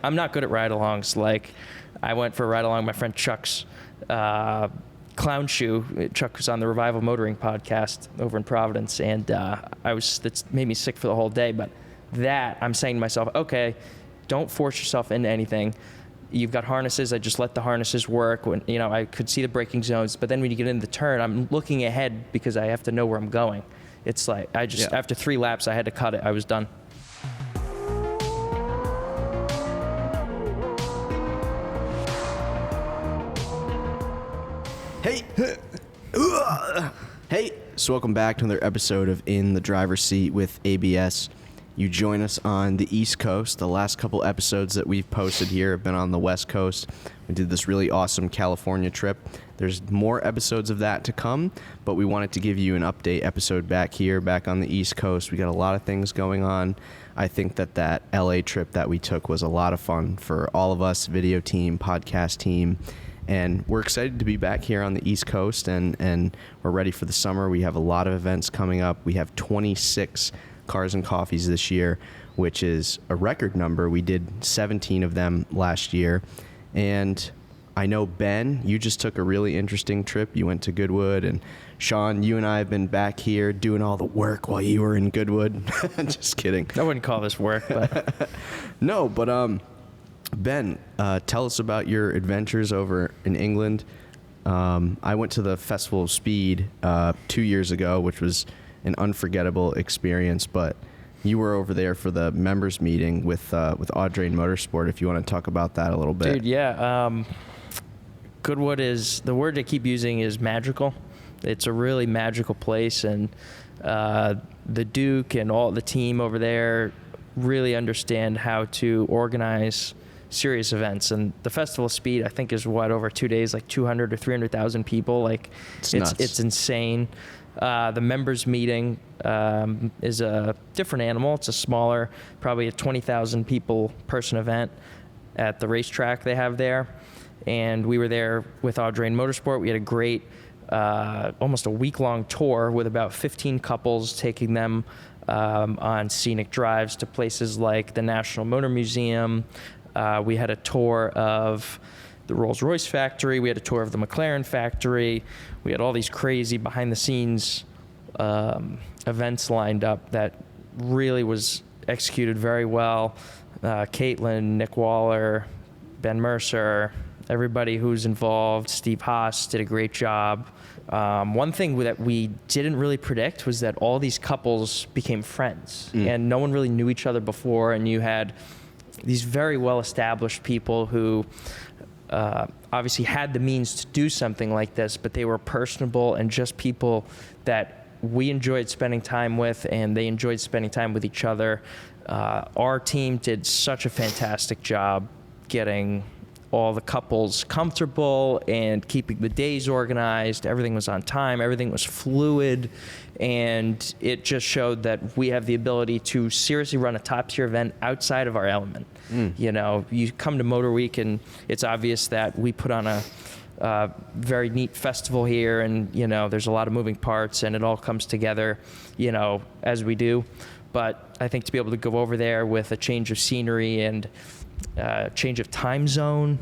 I'm not good at ride-alongs. Like, I went for a ride-along with my friend Chuck's clown shoe. Chuck was on the Revival Motoring podcast over in Providence, and that's made me sick for the whole day. But that, I'm saying to myself, okay, don't force yourself into anything. You've got harnesses. I just let the harnesses work. When I could see the braking zones, but then when you get into the turn, I'm looking ahead because I have to know where I'm going. It's like after 3 laps, I had to cut it. I was done. Hey, so welcome back to another episode of In the Driver's Seat with ABS. You join us on the East Coast. The last couple episodes that we've posted here have been on the West Coast. We did this really awesome California trip. There's more episodes of that to come, but we wanted to give you an update episode back on the East Coast. We got a lot of things going on. I think that LA trip that we took was a lot of fun for all of us, video team, podcast team. And we're excited to be back here on the East Coast, and we're ready for the summer. We have a lot of events coming up. We have 26 Cars and Coffees this year, which is a record number. We did 17 of them last year. And I know, Ben, you just took a really interesting trip. You went to Goodwood, and Sean, you and I have been back here doing all the work while you were in Goodwood. Just kidding. I wouldn't call this work, but... No, but Ben, tell us about your adventures over in England. I went to the Festival of Speed 2 years ago, which was an unforgettable experience, but you were over there for the members meeting with Audrain Motorsport, if you want to talk about that a little bit. Dude, yeah. Goodwood is, the word I keep using is magical. It's a really magical place, and the Duke and all the team over there really understand how to organize serious events. And the Festival of Speed, I think, is over 2 days, like 200 or 300,000 people. Like, it's insane. The members meeting is a different animal. It's a smaller, probably a 20,000 person event at the racetrack they have there. And we were there with Audrain Motorsport. We had a great, almost a week-long tour with about 15 couples, taking them on scenic drives to places like the National Motor Museum. We had a tour of the Rolls-Royce factory. We had a tour of the McLaren factory. We had all these crazy behind-the-scenes events lined up that really was executed very well. Caitlin, Nick Waller, Ben Mercer, everybody who's involved, Steve Haas did a great job. One thing that we didn't really predict was that all these couples became friends, and no one really knew each other before, and you had these very well-established people who obviously had the means to do something like this, but they were personable and just people that we enjoyed spending time with, and they enjoyed spending time with each other. Our team did such a fantastic job getting all the couples comfortable and keeping the days organized. Everything was on time. Everything was fluid. And it just showed that we have the ability to seriously run a top-tier event outside of our element. You come to Motor Week, and it's obvious that we put on a very neat festival here, and, there's a lot of moving parts, and it all comes together, as we do. But I think to be able to go over there with a change of scenery and change of time zone.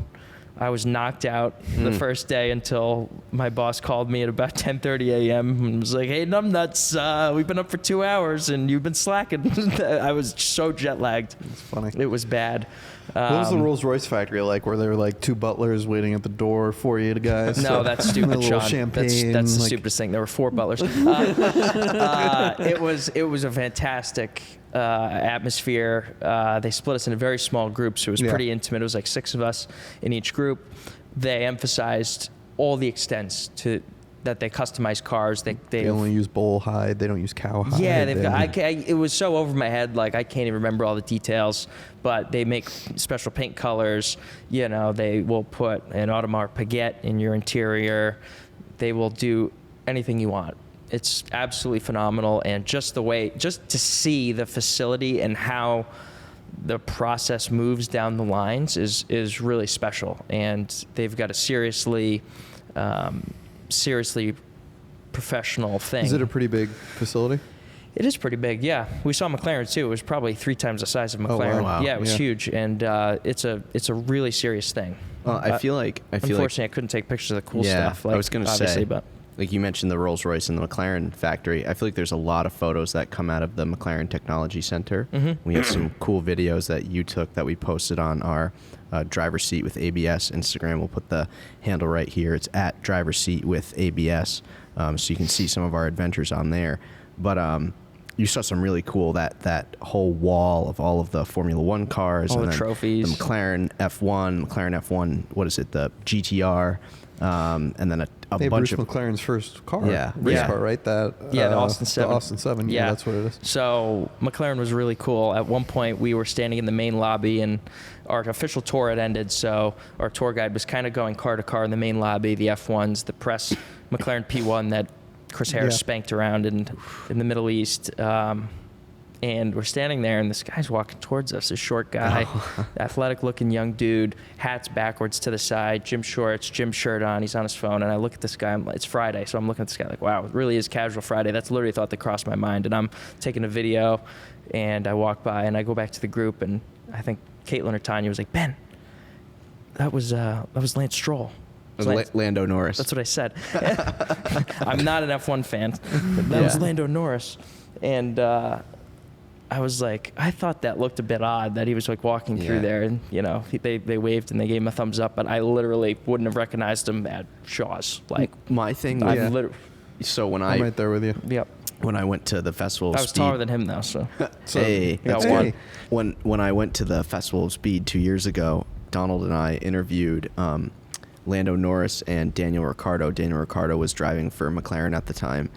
I was knocked out the first day until my boss called me at about 10:30 a.m. and was like, "Hey, numbnuts, we've been up for 2 hours and you've been slacking." I was so jet lagged. That's funny. It was bad. What was the Rolls-Royce factory like? Were there like 2 butlers waiting at the door for you guys? No, that's stupid, Sean. Champagne, that's the stupidest thing. There were 4 butlers. It was a fantastic atmosphere. They split us in a very small group, so it was pretty intimate. It was like 6 of us in each group. They emphasized all the extents that they customize cars. They only use bull hide. They don't use cow hide. Yeah, it was so over my head, like I can't even remember all the details. But they make special paint colors. They will put an Audemars Piguet in your interior. They will do anything you want. It's absolutely phenomenal, and just to see the facility and how the process moves down the lines is really special. And they've got a seriously professional thing. Is it a pretty big facility? It is pretty big, yeah. We saw McLaren too. It was probably 3 times the size of Oh, McLaren. wow. Yeah, it was Yeah. huge, and it's a really serious thing. Well, I feel like Unfortunately, I couldn't take pictures of the cool Yeah, stuff. Like, I was gonna obviously, say, but like you mentioned the Rolls-Royce and the McLaren factory. I feel like there's a lot of photos that come out of the McLaren Technology Center. We have some cool videos that you took that we posted on our driver's seat with ABS Instagram. We'll put the handle right here. It's at driver's seat with ABS, so you can see some of our adventures on there. But you saw some really cool that whole wall of all of the Formula One cars, All and the then trophies. the McLaren F1. What is it? The GTR, and then a Hey, bunch Bruce of McLaren's first car. Yeah. Race Yeah. car, right? That Yeah, the Austin 7. The Austin 7. Yeah, that's what it is. So McLaren was really cool. At one point, we were standing in the main lobby, and our official tour had ended. So our tour guide was kind of going car to car in the main lobby, the F1s, the press McLaren P1 that Chris Harris Yeah. spanked around in the Middle East. And we're standing there, and this guy's walking towards us, this short guy, athletic-looking young dude, hat's backwards to the side, gym shorts, gym shirt on. He's on his phone, and I look at this guy. It's Friday, so I'm looking at this guy like, wow, it really is casual Friday. That's literally a thought that crossed my mind. And I'm taking a video, and I walk by, and I go back to the group, and I think Caitlin or Tanya was like, Ben, that was Lance Stroll. Lando Norris. That's what I said. I'm not an F1 fan. That was Lando Norris. And I was like, I thought that looked a bit odd that he was like walking through there, and they waved and they gave him a thumbs up, but I literally wouldn't have recognized him at Shaw's. Like, my thing. I literally, So when I'm right there with you. yep. when I went to the Festival of I was Speed, taller than him though, so. hey, Yeah, that's one. good. When I went to the Festival of Speed 2 years ago, Donald and I interviewed Lando Norris and Daniel Ricciardo. Daniel Ricciardo was driving for McLaren at the time,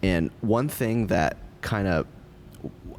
and one thing that kind of,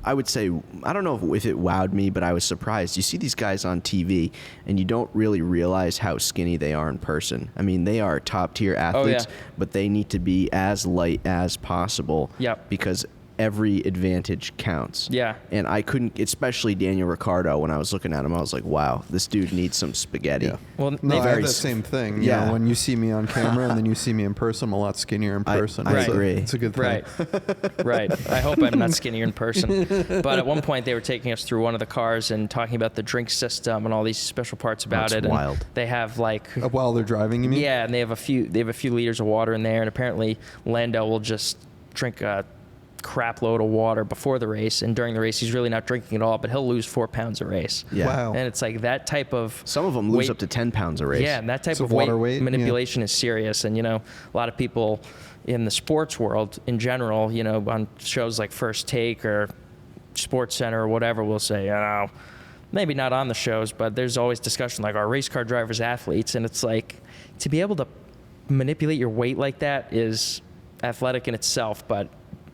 I would say, I don't know if it wowed me, but I was surprised. You see these guys on TV, and you don't really realize how skinny they are in person. I mean, they are top-tier athletes, but they need to be as light as possible. Yep. Because every advantage counts. Yeah. And I couldn't, especially Daniel Ricciardo, when I was looking at him, I was like, wow, this dude needs some spaghetti. Yeah. Well, No, I have very that s- same thing. You Yeah. know, when you see me on camera and then you see me in person, I'm a lot skinnier in person. I It's a- agree. It's a good thing. Right. Right. I hope I'm not skinnier in person. But at one point, they were taking us through one of the cars and talking about the drink system and all these special parts about That's it. wild. And they have like, While they're driving, you mean? yeah, and they have a few liters of water in there, and apparently Lando will just drink a crap load of water before the race, and during the race he's really not drinking at all, but he'll lose 4 pounds a race. Yeah. Wow. And it's like that type of Some of them lose weight- up to 10 pounds a race. Yeah, and that type So of water weight, yeah. manipulation is serious. And, a lot of people in the sports world in general, on shows like First Take or Sports Center or whatever, will say, maybe not on the shows, but there's always discussion like, are race car drivers athletes? And it's like, to be able to manipulate your weight like that is athletic in itself, but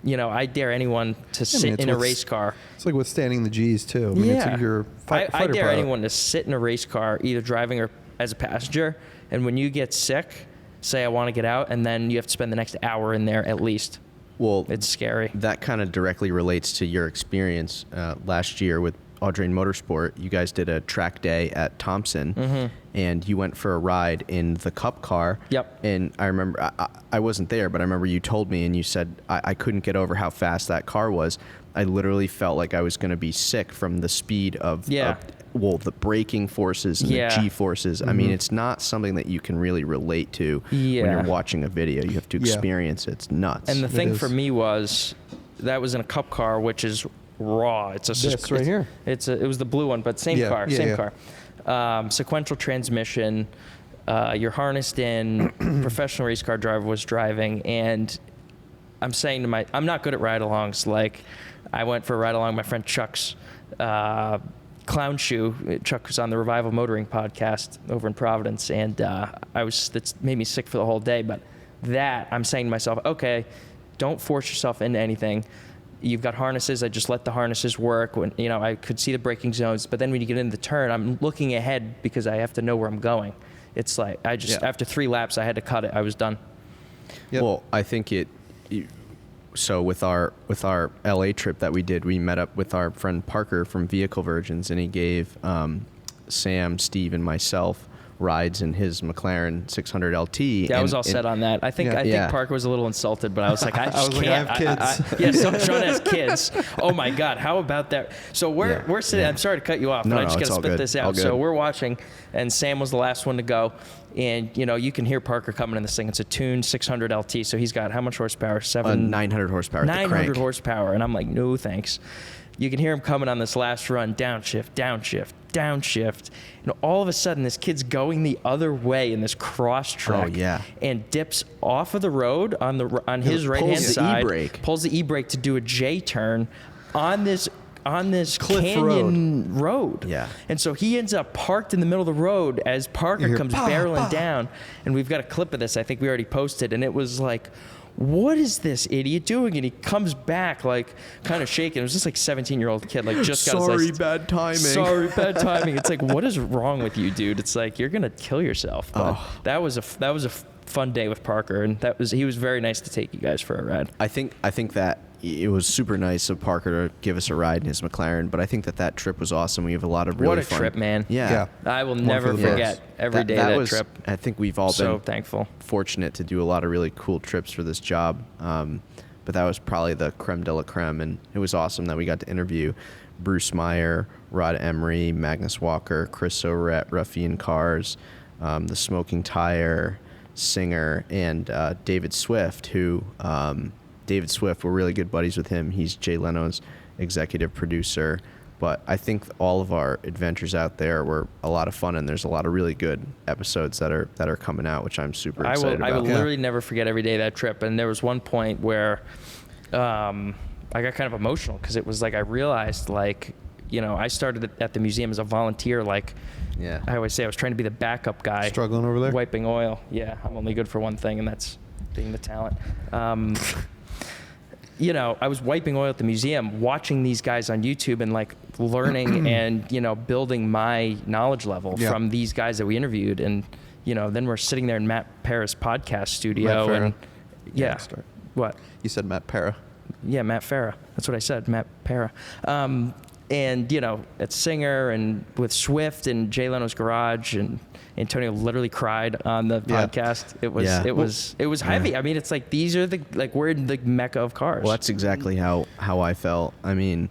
I dare anyone to sit it's in a what's- race car. It's like withstanding the G's too. I mean, Yeah. it's your I fighter dare pilot. anyone to sit in a race car, either driving or as a passenger, and when you get sick, say I want to get out, and then you have to spend the next hour in there at least. Well, It's scary. that kind of directly relates to your experience last year with Audrain Motorsport. You guys did a track day at Thompson, and you went for a ride in the Cup car. Yep. And I remember, I wasn't there, but I remember you told me, and you said, I couldn't get over how fast that car was. I literally felt like I was going to be sick from the speed of, Yeah. the braking forces and Yeah. the G forces. I mean, it's not something that you can really relate to when Yeah. you're watching a video. You have to Yeah. experience it. It's nuts. And the It thing is. for me was that was in a Cup car, which is raw. It's a This right here. It was the blue one, but same Yeah, car, yeah, same yeah. car. Sequential transmission. You're harnessed in. Professional race car driver was driving, and I'm saying to I'm not good at ride-alongs. Like, I went for a ride-along with my friend Chuck's Clown Shoe. Chuck was on the Revival Motoring podcast over in Providence, and that's made me sick for the whole day. But that, I'm saying to myself, okay, don't force yourself into anything. You've got harnesses. I just let the harnesses work. When I could see the braking zones, but then when you get into the turn, I'm looking ahead because I have to know where I'm going. It's like after 3 laps, I had to cut it. I was done. Yep. Well, I think so with our LA trip that we did, we met up with our friend Parker from Vehicle Virgins, and he gave Sam, Steve, and myself rides in his McLaren 600 LT. Yeah, I was all set on that. I think Parker was a little insulted, but I was like, I just can't. I have kids. Yeah, so Sean has kids. Oh my God, how about that? So we're sitting. I'm sorry to cut you off, but I just got to spit this out. So we're watching, and Sam was the last one to go, and you can hear Parker coming in this thing. It's a tuned 600 LT, so he's got how much horsepower? 900 horsepower. 900 horsepower, and I'm like, no thanks. You can hear him coming on this last run, downshift, downshift, downshift. And all of a sudden, this kid's going the other way in this cross track. Oh, yeah. And dips off of the road on his right-hand side. Pulls the e-brake. Pulls the e-brake to do a J-turn on this Cliff canyon road. Yeah. And so he ends up parked in the middle of the road as Parker comes barreling down. And we've got a clip of this. I think we already posted. And it was like, what is this idiot doing? And he comes back like kind of shaking. It was just like 17-year-old kid, like just got his license. Bad timing. Sorry, bad timing. It's like, what is wrong with you, dude? It's like you're gonna kill yourself. But that was a fun day with Parker, and he was very nice to take you guys for a ride. I think that it was super nice of Parker to give us a ride in his McLaren, but I think that trip was awesome. We have a lot of really fun. What a trip, man. Yeah. I will never forget every day that trip. I think we've all so been thankful, fortunate to do a lot of really cool trips for this job. But that was probably the creme de la creme, and it was awesome that we got to interview Bruce Meyer, Rod Emery, Magnus Walker, Chris O'Rett, Ruffian Cars, The Smoking Tire, Singer, and David Swift, who David Swift, we're really good buddies with him. He's Jay Leno's executive producer. But I think all of our adventures out there were a lot of fun, and there's a lot of really good episodes that are coming out, which I'm super excited about. I will literally never forget every day of that trip. And there was one point where I got kind of emotional because it was like I realized, like, I started at the museum as a volunteer. Like, I always say I was trying to be the backup guy. Struggling over there? Wiping oil. Yeah, I'm only good for one thing, and that's being the talent. I was wiping oil at the museum, watching these guys on YouTube and like learning and, building my knowledge level from these guys that we interviewed. And, then we're sitting there in Matt Parra's podcast studio. And what? You said Matt Parra. Yeah, Matt Farah. That's what I said, Matt Parra. And, at Singer and with Swift and Jay Leno's Garage, and Antonio literally cried on the podcast. It was heavy. I mean, it's like, these are we're in the mecca of cars. Well, that's exactly how I felt. I mean,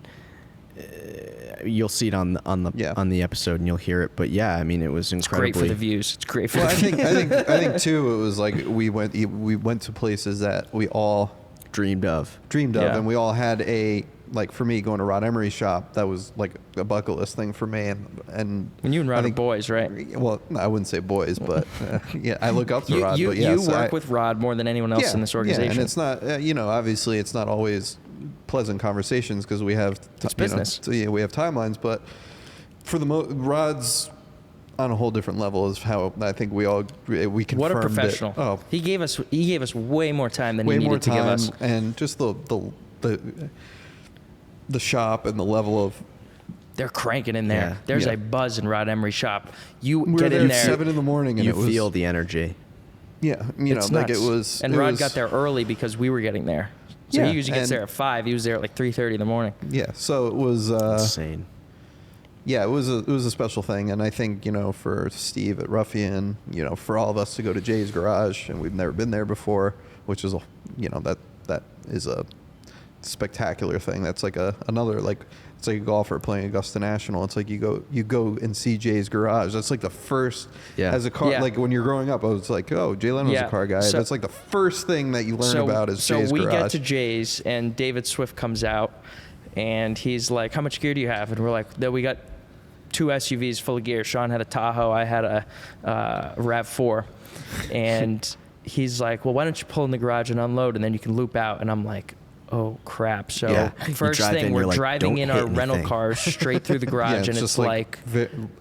you'll see it on the episode and you'll hear it. But yeah, I mean, it was incredibly. It's great for the views. It's great for the views. I think too, it was like we went to places that we all dreamed of, and we all had like for me, going to Rod Emery's shop, that was like a bucket list thing for me. And you and Rod are boys, right? Well, I wouldn't say boys, but I look up to Rod. You work with Rod more than anyone else in this organization. Yeah, and it's not, obviously it's not always pleasant conversations because we have it's business. We have timelines, but for the Rod's on a whole different level is how I think we confirmed. What a professional! He gave us way more time than he needed to give us, and just the shop and the level of. They're cranking in there. Yeah. There's a buzz in Rod Emery's shop. You We're get there in there at 7 a.m. and you feel the energy. Yeah, it's like nuts. it was. And Rod got there early because we were getting there. So he usually gets there at 5. He was there at like 3:30 in the morning. Yeah, so it was insane. Yeah, it was a special thing, and I think for Steve at Ruffian, for all of us to go to Jay's garage, and we've never been there before, which is that is a spectacular thing. That's like another it's like a golfer playing Augusta National. It's like you go and see Jay's garage. That's like the first as a car. Like when you're growing up, I was like, oh, Jay Leno's a car guy. That's like the first thing that you learn about is Jay's garage. So we get to Jay's, and David Swift comes out, and he's like, how much gear do you have? And we're like, we got 2 SUVs full of gear. Sean had a Tahoe. I had a RAV4. And he's like, well, why don't you pull in the garage and unload, and then you can loop out. And I'm like, oh crap. So first thing, we're driving in our rental cars straight through the garage, and it's like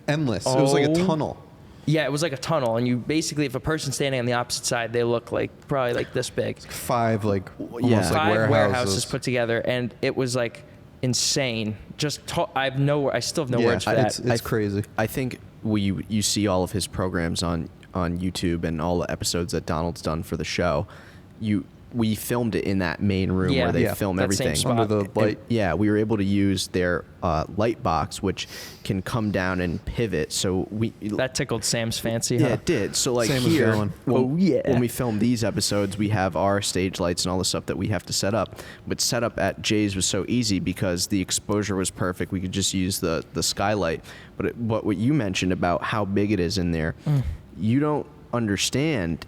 endless. It was like a tunnel. Yeah, it was like a tunnel, and you basically, if a person's standing on the opposite side, they look like probably like this big. 5 almost like warehouses put together, and it was like insane. I still have no words for that. It's crazy. I think you see all of his programs on YouTube and all the episodes that Donald's done for the show. we filmed it in that main room Yeah. where they Yeah. film That same everything. spot. Under the And, light. yeah, we were able to use their light box, which can come down and pivot. So That tickled Sam's fancy, yeah, huh? it did. So like Same as here, Dylan. when we film these episodes, we have our stage lights and all the stuff that we have to set up. But setup at Jay's was so easy because the exposure was perfect. We could just use the skylight. But what you mentioned about how big it is in there, you don't understand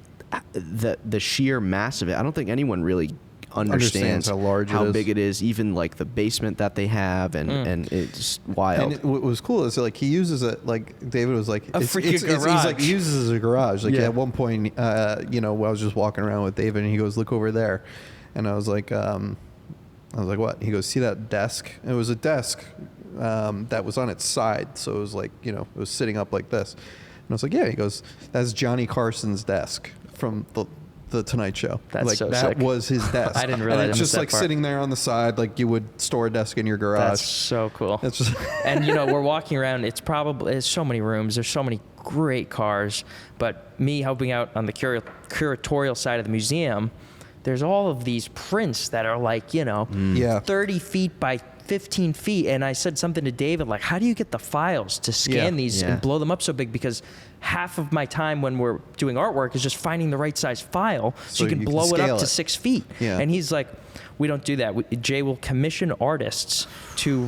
the sheer mass of it. I don't think anyone really understands how large it is. big it is, even like the basement that they have, and it's wild. And what was cool is like he uses it, like David was like freaking he's garage. like he uses it as a garage. Like Yeah. at one point, I was just walking around with David and he goes, "Look over there," and I was like, "What?" He goes, "See that desk?" And it was a desk that was on its side, so it was like it was sitting up like this. And I was like, "Yeah." He goes, "That's Johnny Carson's desk from the Tonight Show." That's like so that sick. was his desk. I didn't realize And it's I just missed that like part. sitting there on the side, like you would store a desk in your garage. That's so cool. It's just And we're walking around. There's so many rooms. There's so many great cars. But me helping out on the curatorial side of the museum, there's all of these prints that are like Yeah. 30 feet by 15 feet. And I said something to David like, how do you get the files to scan Yeah. these Yeah. and blow them up so big? Because half of my time when we're doing artwork is just finding the right size file so you can blow it scale up to it. 6 feet. Yeah. And he's like, we don't do that. Jay will commission artists to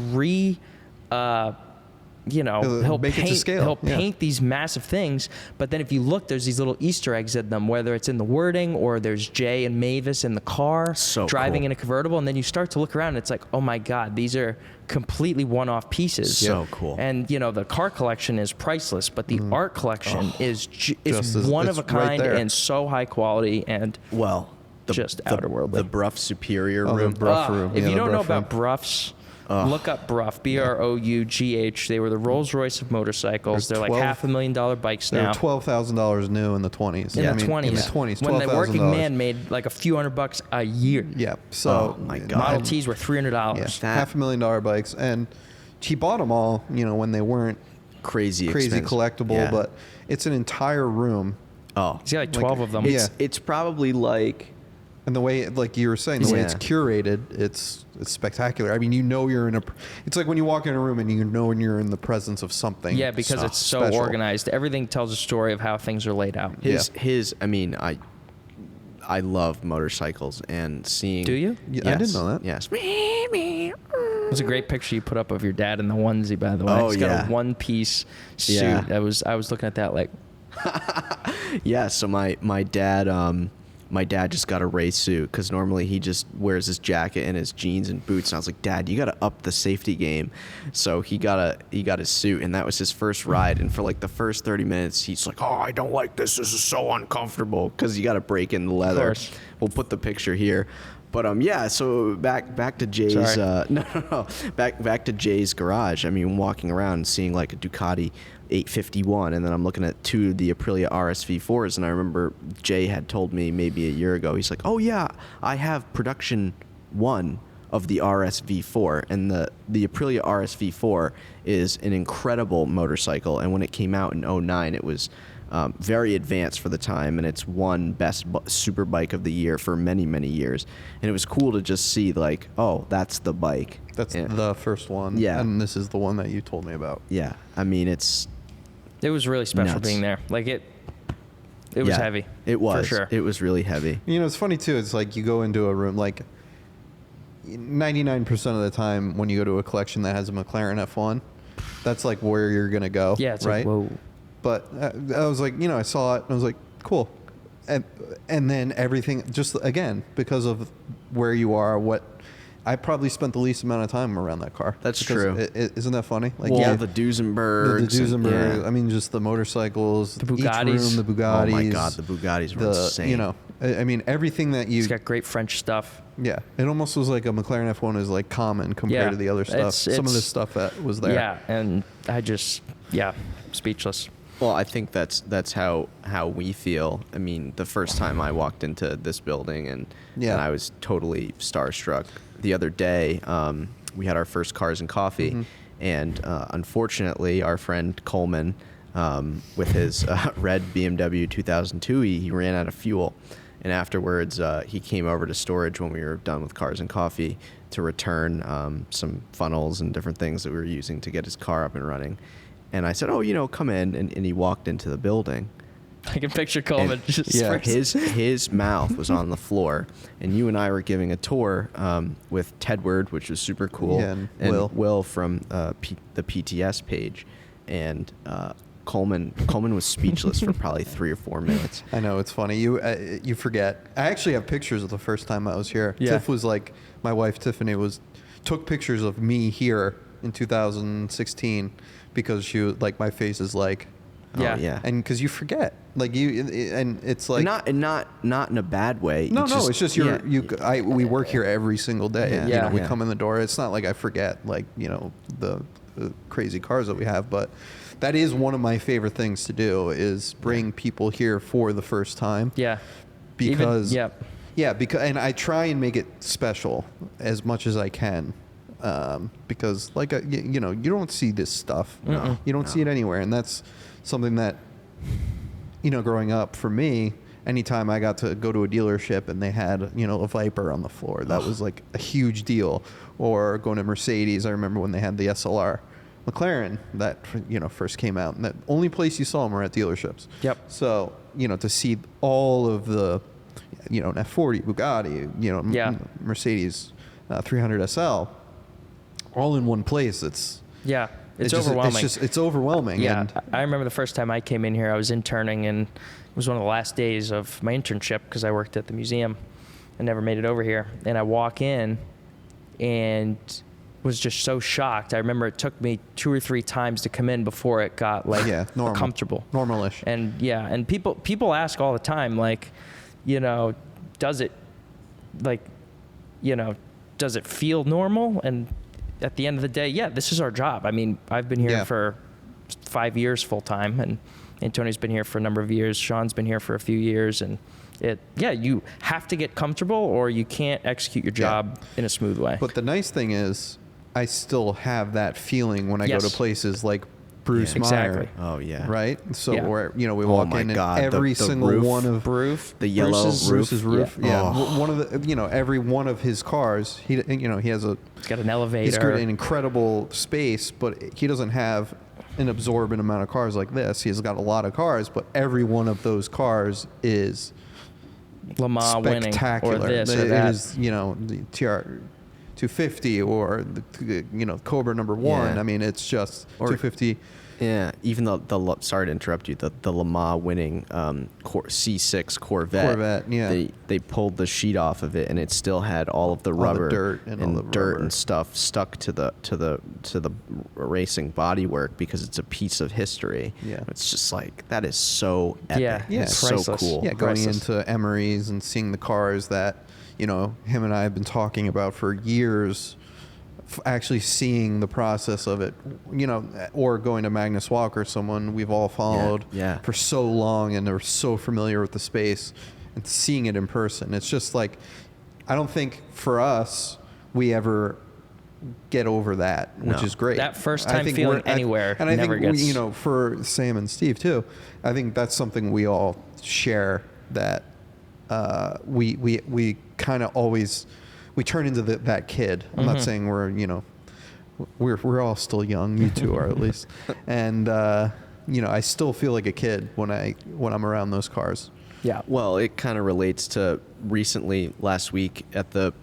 he'll make it to paint, scale. He'll Yeah. paint these massive things, but then if you look, there's these little Easter eggs in them, whether it's in the wording or there's Jay and Mavis in the car So driving cool. in a convertible, and then you start to look around and it's like, oh my God, these are completely one-off pieces. So cool. And the car collection is priceless, but the art collection is Just as- one of a it's right kind there. and so high quality and Well, just outerworldly. The Bruff Superior Oh, the room. Bruff room. If Yeah, you the don't know Bruff room. about Bruffs, look up Bruff, Brough. They were the Rolls Royce of motorcycles. There's They're like 12 $500,000 bikes They were now. $12,000 new in the 20s. In I the mean, 20s. In the 20s, When the working $12,000. man made like a few $100 a year. Yeah. So Oh, my God. Model Ts were $300. Yeah, That- $500,000 bikes, and he bought them all. When they weren't Crazy crazy expensive. collectible, Yeah. but it's an entire room. Oh, He's got like 12 of them. Yeah. it's probably like And the way, like you were saying, the way it's Yeah. curated, it's spectacular. I mean, you're in a. It's like when you walk in a room and you know when you're in the presence of something. Yeah, because it's so special. organized. Everything tells a story of how things are laid out. his. I mean, I love motorcycles and seeing. Do you? Yeah, I didn't know that. Yes. It was a great picture you put up of your dad in the onesie, by the way. Oh, He's got yeah. a one-piece suit. Yeah. I was looking at that like, Yeah. So my dad just got a race suit because normally he just wears his jacket and his jeans and boots. And I was like, Dad, you got to up the safety game. So he got his suit, and that was his first ride. And for like the first 30 minutes, he's like, "Oh, I don't like this. This is so uncomfortable," because you got to break in the leather. course. We'll put the picture here. But yeah, so back to Jay's Sorry. no, back to Jay's garage. I mean, walking around and seeing like a Ducati 851, and then I'm looking at two of the Aprilia RSV4s, and I remember Jay had told me maybe a year ago, he's like, "Oh yeah, I have production 1 of the RSV4," and the Aprilia RSV4 is an incredible motorcycle, and when it came out in 2009, it was very advanced for the time, and it's won best super bike of the year for many years. And it was cool to just see like, oh, that's the bike. That's And- the first one. Yeah. And this is the one that you told me about. yeah. I mean, it's it was really special Nuts. being there. Like it was yeah, heavy. It was For sure. It was really heavy. It's funny too. It's like you go into a room, like 99% of the time when you go to a collection that has a McLaren F1, that's like where you're gonna go. Yeah, it's right. like, whoa. But I was like, I saw it and I was like, cool. And then everything, just again, because of where you are, I probably spent the least amount of time around that car. That's Because true. Isn't that funny? Like, Well, yeah, the Duesenbergs. the Duesenberg. yeah. I mean, just the motorcycles, The each Bugattis. room, the Bugattis. Oh my God, the Bugattis were insane. I mean, everything that you. It's got great French stuff. Yeah, it almost was like a McLaren F1 is like common compared Yeah, to the other stuff. Some of it's- the stuff that was there. Yeah, and I just, speechless. Well, I think that's how we feel. I mean, the first time I walked into this building and I was totally starstruck. The other day, we had our first Cars and Coffee, and unfortunately, our friend Coleman, with his red BMW 2002, he ran out of fuel, And afterwards, he came over to storage when we were done with Cars and Coffee to return some funnels and different things that we were using to get his car up and running. And I said, "Oh, come in." And he walked into the building. I can picture Coleman just his mouth was on the floor, and you and I were giving a tour with Tedward, which was super cool, and Will from the PTS page, and Coleman was speechless for probably 3 or 4 minutes. I know, it's funny. You forget. I actually have pictures of the first time I was here. Yeah. Tiff was like, my wife Tiffany took pictures of me here in 2016 because she was like, my face is like, Yeah. Oh, yeah. and because you forget, like and it's like not in a bad way. No, it's just we work here every single day. Yeah. You know, we Yeah. come in the door. It's not like I forget, like, the crazy cars that we have, but that is one of my favorite things to do is bring people here for the first time. Yeah. Because Even. and I try and make it special as much as I can. Because like you don't see this stuff. Mm-mm. You don't see it anywhere, and that's something that growing up for me, anytime I got to go to a dealership and they had a Viper on the floor, that was like a huge deal. Or going to Mercedes, I remember when they had the SLR. McLaren that first came out, and that only place you saw them were at dealerships. Yep. So to see all of the an F40, Bugatti, Mercedes 300 SL, all in one place. It's overwhelming. It's overwhelming. Yeah, And I remember the first time I came in here, I was interning, and it was one of the last days of my internship because I worked at the museum. I never made it over here. And I walk in and was just so shocked. I remember it took me 2 or 3 times to come in before it got normal. comfortable. Normalish. And people ask all the time, like, does it feel normal? And at the end of the day, this is our job. I mean, I've been here for 5 years full time, and Antonio's been here for a number of years. Sean's been here for a few years, and you have to get comfortable or you can't execute your job in a smooth way. But the nice thing is, I still have that feeling when I go to places like Bruce Meyer. Exactly. Oh yeah. Right. So where we Oh walk my in God, and every the single roof. one of The yellow Bruce's roof. Yeah. One of the every one of his cars. He has It's got an elevator. He's got an incredible space, but he doesn't have an absorbent amount of cars like this. He's got a lot of cars, but every one of those cars is Le Mans winning, spectacular. or this or It that. is, the TR 250 or the Cobra number 1. Yeah. I mean, it's just Or- 250. Yeah, even the sorry to interrupt you, the Le Mans winning C6 Corvette. Yeah. They pulled the sheet off of it, and it still had all of the rubber, dirt and all the rubber. and stuff stuck to the racing bodywork because it's a piece of history. Yeah. It's just like that is so epic. Yeah, It's so priceless. cool. Yeah, going Priceless. into Emery's and seeing the cars that, him and I have been talking about for years, actually seeing the process of it, or going to Magnus Walker, someone we've all followed Yeah. for so long and are so familiar with the space, and seeing it in person. It's just like, I don't think for us, we ever get over that, which No. is great. That first I time think feeling we're- anywhere and I never think gets- for Sam and Steve too, I think that's something we all share, that we kind of always we turn into that kid. I'm not saying we're all still young. You two are at least, and I still feel like a kid when I'm around those cars. Yeah. Well, it kind of relates to recently, last week at the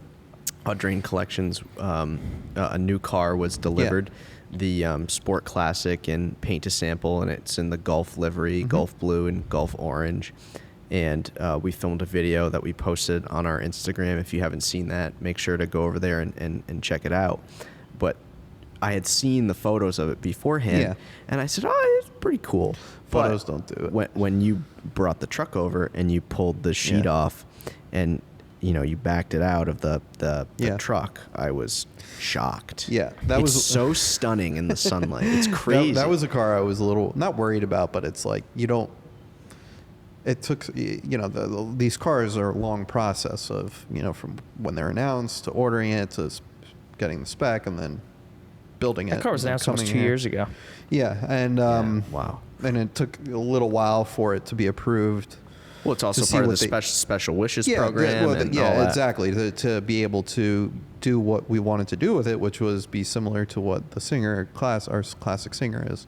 Audrain Collections, a new car was delivered, the Sport Classic in paint to sample, and it's in the Gulf livery, Gulf blue and Gulf orange. And we filmed a video that we posted on our Instagram. If you haven't seen that, make sure to go over there and check it out. But I had seen the photos of it beforehand, and I said, "Oh, it's pretty cool." Photos don't do it. When you brought the truck over and you pulled the sheet off, and you backed it out of the truck, I was shocked. Yeah, It's so stunning in the sunlight. It's crazy. That was a car I was a little not worried about, but it's like you don't. It took, these cars are a long process of, from when they're announced to ordering it to getting the spec and then building it. That car was and announced almost coming 2 here. years ago. Yeah, and wow. and it took a little while for it to be approved. Well, it's also to see part of what the they- special wishes yeah, program. And all yeah, that. exactly. To be able to do what we wanted to do with it, which was be similar to what the Singer our classic Singer is,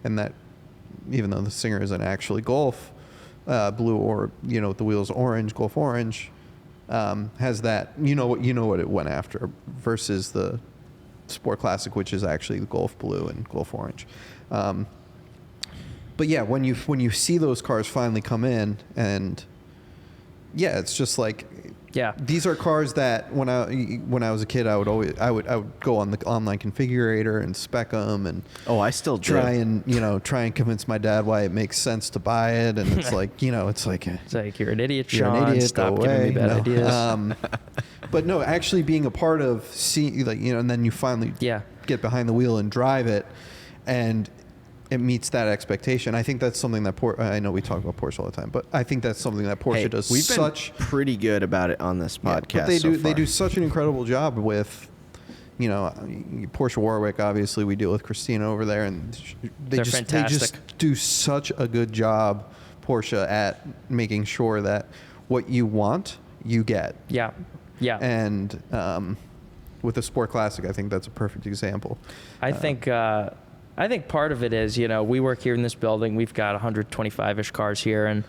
and that even though the Singer isn't actually Golf blue, or the wheels orange, Golf orange, has that what it went after versus the Sport Classic, which is actually the Golf blue and Golf orange. But yeah, when you see those cars finally come in, and yeah, it's just like, Yeah. these are cars that when I was a kid, I would go on the online configurator and spec them, and I still do. try and convince my dad why it makes sense to buy it, and it's like It's like, you're an idiot, you're Sean. an idiot, Stop go giving away. me bad No. ideas. But no, actually being a part of and then you finally Yeah. get behind the wheel and drive it, and it meets that expectation. I think that's something that I know we talk about Porsche all the time, but I think that's something that Porsche does We've such been pretty good about it on this yeah, podcast. but they do so they far. do such an incredible job with, Porsche Warwick. Obviously, we deal with Christina over there, and They're they fantastic. just do such a good job, Porsche, at making sure that what you want you get. Yeah. Yeah. And with the Sport Classic, I think that's a perfect example. I think part of it is, we work here in this building. We've got 125-ish cars here, and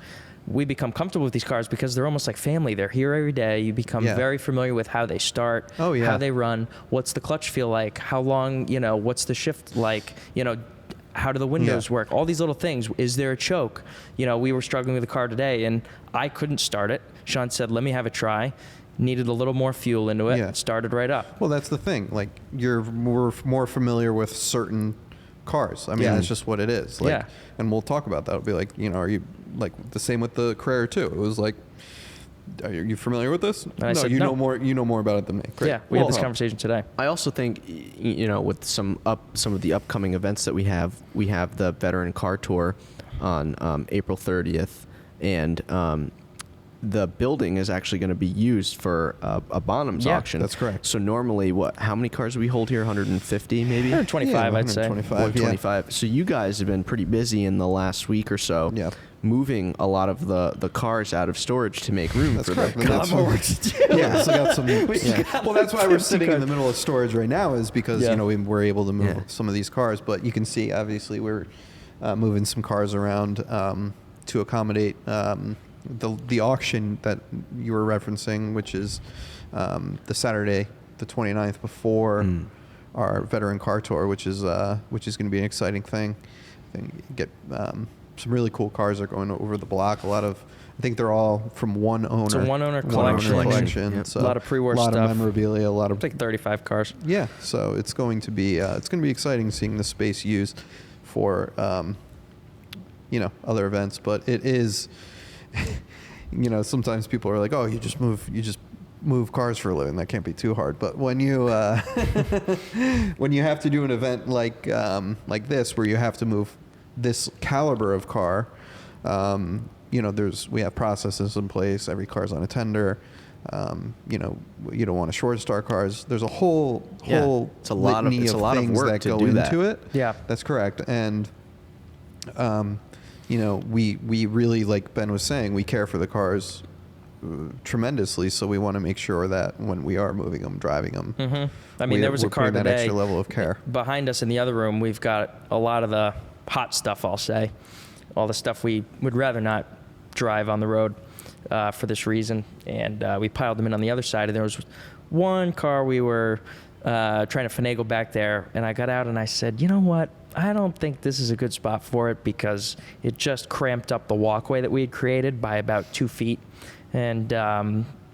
we become comfortable with these cars because they're almost like family. They're here every day. You become very familiar with how they start, how they run, what's the clutch feel like, how long, what's the shift like, how do the windows work, all these little things. Is there a choke? We were struggling with a car today, and I couldn't start it. Sean said, let me have a try. Needed a little more fuel into it. Yeah. Started right up. Well, that's the thing. Like, you're more familiar with certain cars. I mean, that's just what it is. Like, Yeah. And we'll talk about that. It'll be like, are you like the same with the Carrera too? It was like, are you familiar with this? I said, you no. know more. You know more about it than me. Great. Yeah, we had this conversation today. I also think, with some of the upcoming events that we have the Veteran Car Tour on April 30th, and the building is actually going to be used for a Bonhams auction. That's correct. So normally, how many cars do we hold here? 150, maybe? 125, I'd say. 125. So you guys have been pretty busy in the last week or so. Yeah. Moving a lot of the cars out of storage to make room That's for correct. the. That's more work to do. Yeah, so got some. Well, that's why we're sitting in the middle of storage right now, is because we were able to move some of these cars. But you can see, obviously, we're moving some cars around to accommodate the auction that you were referencing, which is the Saturday, the 29th, before our Veteran Car Tour, which is going to be an exciting thing. I think you get some really cool cars are going over the block. I think they're all from one owner. It's a one-owner collection. Yep. So a lot of pre-war a lot stuff. of memorabilia, a lot of It's like 35 cars. yeah. So it's going to be exciting seeing the space used for other events. But it is, sometimes people are like, oh, you just move cars for a living. That can't be too hard. But when you when you have to do an event like this, where you have to move this caliber of car, we have processes in place. Every car's on a tender. You don't want to short start cars. There's a whole it's a lot of litany things work that to go do that. into it. Yeah. That's correct. And we really, like Ben was saying, we care for the cars tremendously, so we want to make sure that when we are moving them, driving them, I mean, there was a car that today. extra level of care. Behind us in the other room, we've got a lot of the hot stuff, I'll say. All the stuff we would rather not drive on the road for this reason. And we piled them in on the other side. And there was one car we were trying to finagle back there. And I got out and I said, you know what? I don't think this is a good spot for it, because it just cramped up the walkway that we had created by about 2 feet. And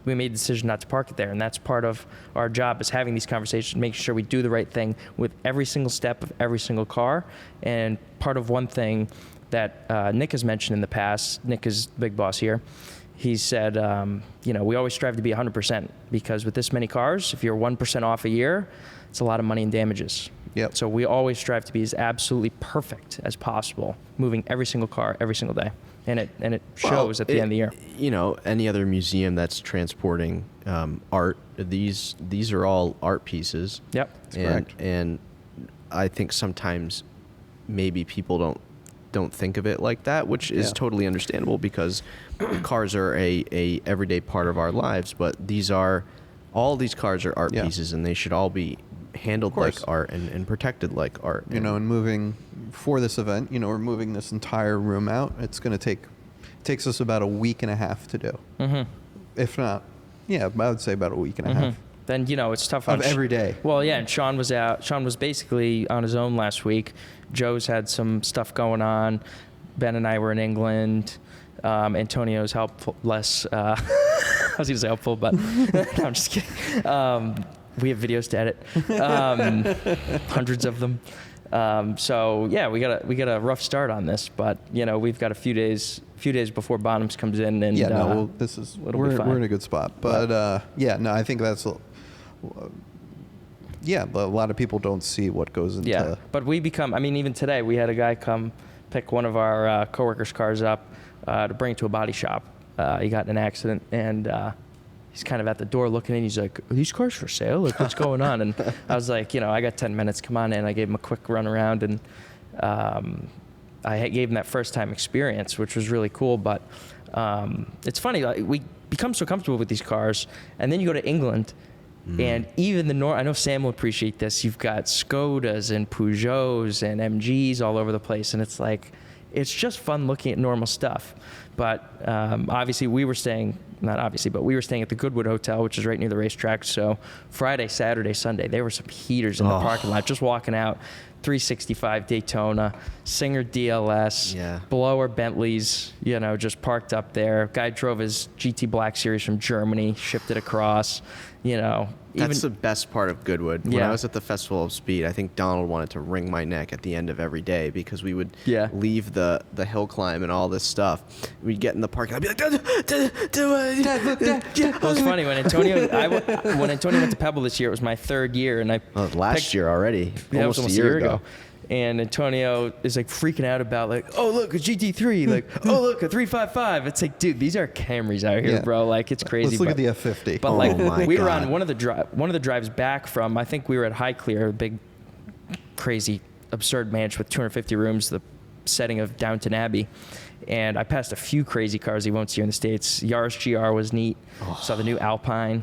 we made the decision not to park it there. And that's part of our job, is having these conversations, making sure we do the right thing with every single step of every single car. And part of one thing that Nick has mentioned in the past, Nick is the big boss here, he said, we always strive to be 100%, because with this many cars, if you're 1% off a year, it's a lot of money in damages. Yep. So we always strive to be as absolutely perfect as possible, moving every single car every single day. And it shows at the end of the year. Any other museum that's transporting art, these are all art pieces. Yep. That's correct. And I think sometimes maybe people don't don't think of it like that, which is totally understandable because cars are a everyday part of our lives. But all these cars are art pieces, and they should all be handled like art and protected like art. And moving for this event, we're moving this entire room out. It's going to takes us about a week and a half to do. Mm-hmm. If not, I would say about a week and a half. Then, it's tough of every day. Well, yeah, and Sean was out. Sean was basically on his own last week. Joe's had some stuff going on. Ben and I were in England. Antonio's helpful, less, I was going to say helpful, but no, I'm just kidding. We have videos to edit, hundreds of them. So yeah, we got a rough start on this, but we've got a few days before Bottoms comes in, and we're in a good spot. But I think that's a lot of people don't see what goes into. Yeah, but even today we had a guy come pick one of our coworkers' cars up to bring it to a body shop. He got in an accident, and he's kind of at the door looking in. He's like, "Are these cars for sale? Like, what's going on?" And I was like, I got 10 minutes. Come on in. I gave him a quick run around, and I gave him that first time experience, which was really cool. But it's funny, like, we become so comfortable with these cars, and then you go to England, and even I know Sam will appreciate this. You've got Skodas and Peugeots and MGs all over the place, and it's like, it's just fun looking at normal stuff. But obviously we were staying at the Goodwood Hotel, which is right near the racetrack. So Friday, Saturday, Sunday, there were some heaters in the parking lot. Just walking out, 365 Daytona, Singer DLS, blower Bentleys, just parked up there. Guy drove his GT Black Series from Germany, shipped it across, That's the best part of Goodwood. When I was at the Festival of Speed, I think Donald wanted to wring my neck at the end of every day because we would leave the hill climb and all this stuff. We'd get in the park and I'd be like, It was funny when Antonio went to Pebble this year. It was my third year, and last year already, almost a year ago. And Antonio is like freaking out about like, oh look, a GT3, like, oh look, a 355. It's like, dude, these are Camrys out here, bro. Like, it's crazy. Let's look at the F50. But we were on one of the drives back from, I think we were at Highclere, a big, crazy, absurd mansion with 250 rooms, the setting of Downton Abbey. And I passed a few crazy cars you won't see here in the States. Yaris GR was neat. Saw the new Alpine.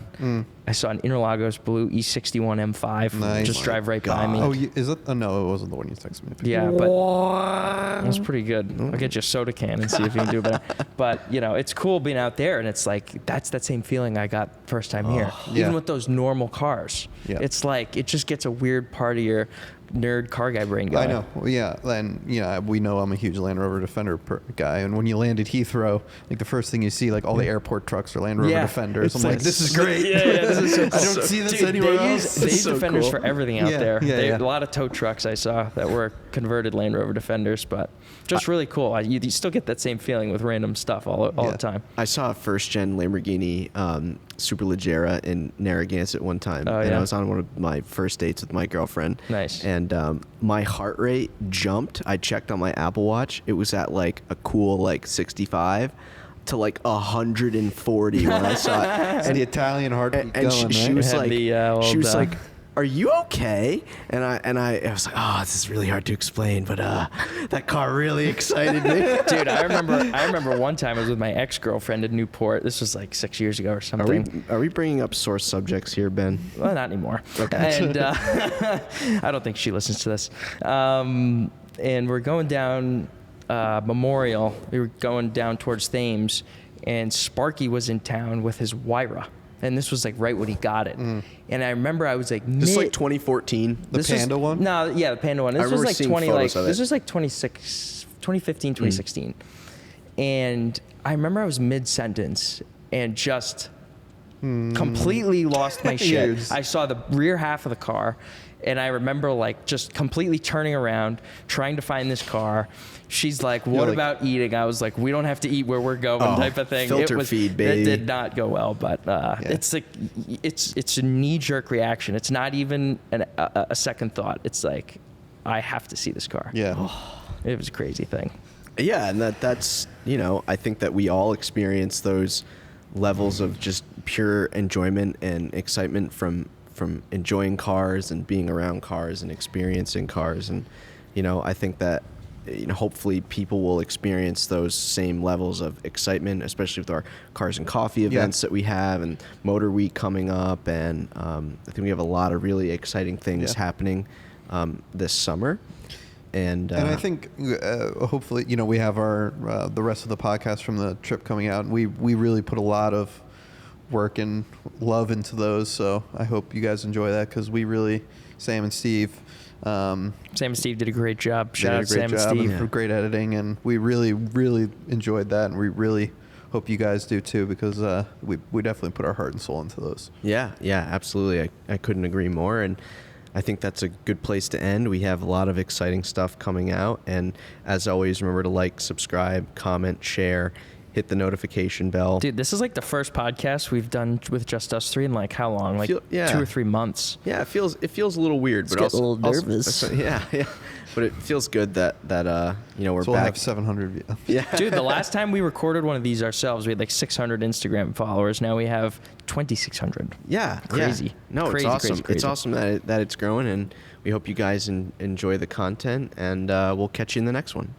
I saw an Interlagos blue E61 M5 just drive right by me. Oh, is it? Oh, no, it wasn't the one you texted me. Yeah, but it was pretty good. I'll get you a soda can and see if you can do better. But, it's cool being out there, and it's like, that's that same feeling I got first time here. Even with those normal cars. Yeah. It's like, it just gets a weird part of your nerd car guy brain going. I know. Yeah. And, we know I'm a huge Land Rover Defender guy. And when you land at Heathrow, like the first thing you see, like all the airport trucks are Land Rover Defenders. I'm like, this is great. This is so cool. I don't see this anywhere else. They use Defenders for everything out there. A lot of tow trucks I saw that were converted Land Rover Defenders, but just really cool. You still get that same feeling with random stuff all the time. I saw a first-gen Lamborghini Superleggera in Narragansett one time, and I was on one of my first dates with my girlfriend. Nice. And my heart rate jumped. I checked on my Apple Watch. It was at like a cool 65 to like 140 when I saw it. And the Italian heartbeat going, she was like, "Are you okay?" And I was like, "Oh, this is really hard to explain, but that car really excited me." Dude, I remember one time I was with my ex-girlfriend in Newport. This was like 6 years ago or something. Are we bringing up sore subjects here, Ben? Well, not anymore. Okay. And I don't think she listens to this. And we're going down Memorial. We were going down towards Thames, and Sparky was in town with his Wyra. And this was like right when he got it. And I remember I was like, this is like 2014. The Panda one? No, yeah, the Panda one. This was like 2015, 2016. And I remember I was mid-sentence and just completely lost my shit. I saw the rear half of the car, and I remember like just completely turning around, trying to find this car. She's like, what about eating? I was like, we don't have to eat where we're going, type of thing. Filter feed, baby. It did not go well, but it's like, it's a knee-jerk reaction. It's not even a second thought. It's like, I have to see this car. Yeah. It was a crazy thing. Yeah, and that's, I think that we all experience those levels of just pure enjoyment and excitement from enjoying cars and being around cars and experiencing cars. And, I think that hopefully people will experience those same levels of excitement, especially with our Cars and Coffee events that we have, and Motor Week coming up, and I think we have a lot of really exciting things happening this summer. And I think hopefully, we have our the rest of the podcast from the trip coming out, and we really put a lot of work and love into those. So I hope you guys enjoy that, because we really, Sam and Steve did a great job. Shout out Sam and Steve for great editing, and we really, really enjoyed that, and we really hope you guys do too, because we definitely put our heart and soul into those. Yeah, absolutely. I couldn't agree more, and I think that's a good place to end. We have a lot of exciting stuff coming out, and as always, remember to like, subscribe, comment, share, hit the notification bell. Dude, this is like the first podcast we've done with just us three in like how long? Like 2 or 3 months. Yeah, it feels a little weird, but also a little nervous. Yeah. But it feels good that we're so back. We'll have 700 views. Yeah. Dude, the last time we recorded one of these ourselves, we had like 600 Instagram followers. Now we have 2,600. Yeah. Crazy. Yeah. No, crazy, it's awesome. Crazy. It's awesome that it's growing, and we hope you guys enjoy the content, and we'll catch you in the next one.